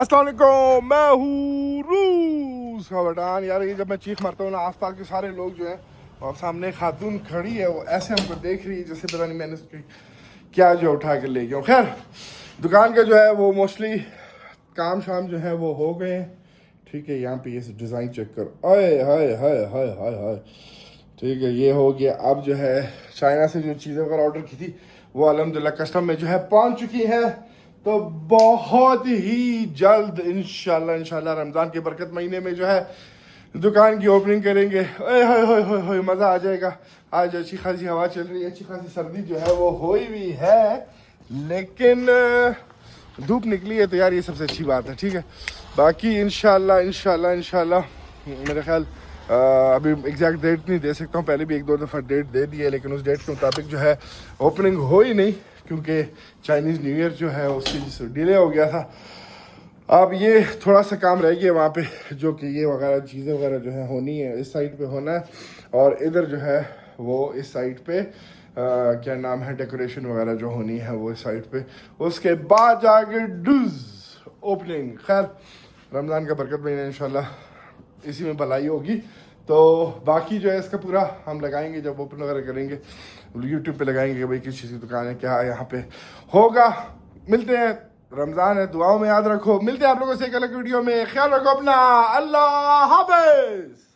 अस्सलाम वालेकुम, मैं हूँ रूस का बटान। यार ये जब मैं चीख मारता हूँ ना, आसपास के सारे लोग जो हैं और सामने खातून खड़ी है वो ऐसे हमको देख रही है जैसे पता नहीं मैंने उसकी क्या जो उठा के ले गया। खैर दुकान का जो है वो मोस्टली काम शाम जो है वो हो गए हैं। ठीक है, यहाँ पे ये डिज़ाइन चेक कर, आए हाय हाय हाय हाय हाय। ठीक है, ये हो गया। अब जो है चाइना से जो चीज़ें वगैरह ऑर्डर की थी वो अल्हम्दुलिल्लाह कस्टम में जो है पहुँच चुकी है। तो बहुत ही जल्द इंशाल्लाह इंशाल्लाह रमज़ान के बरकत महीने में जो है दुकान की ओपनिंग करेंगे। ओए होए होए होए होए, मज़ा आ जाएगा। आज अच्छी खासी हवा चल रही है, अच्छी खासी सर्दी जो है वो हुई भी है, लेकिन धूप निकली है तो यार ये सबसे अच्छी बात है। ठीक है, बाकी इंशाल्लाह इंशाल्लाह इंशाल्लाह मेरा ख्याल अभी एग्जैक्ट डेट नहीं दे सकता हूँ, पहले भी एक दो दफ़ा डेट दे दी है, लेकिन उस डेट के मुताबिक जो है ओपनिंग हो ही नहीं, क्योंकि चाइनीज़ न्यू ईयर जो है उसकी जिस डिले हो गया था। अब ये थोड़ा सा काम रह गया वहाँ पे, जो कि ये वगैरह चीज़ें वगैरह जो है होनी है, इस साइड पे होना है, और इधर जो है वो इस साइड पे क्या नाम है, डेकोरेशन वगैरह जो होनी है वो इस साइड पे। उसके बाद जाके डूज ओपनिंग। खैर रमज़ान का बरकत महीना इंशाल्लाह इसी में भलाई होगी। तो बाकी जो है इसका पूरा हम लगाएंगे, जब ओपन वगैरह करेंगे यूट्यूब पे लगाएंगे कि भाई किस चीज़ की दुकान है, क्या यहाँ पे होगा। मिलते हैं, रमज़ान है, दुआओं में याद रखो। मिलते हैं आप लोगों से एक अलग वीडियो में। ख्याल रखो अपना, अल्लाह हाफ़िज़।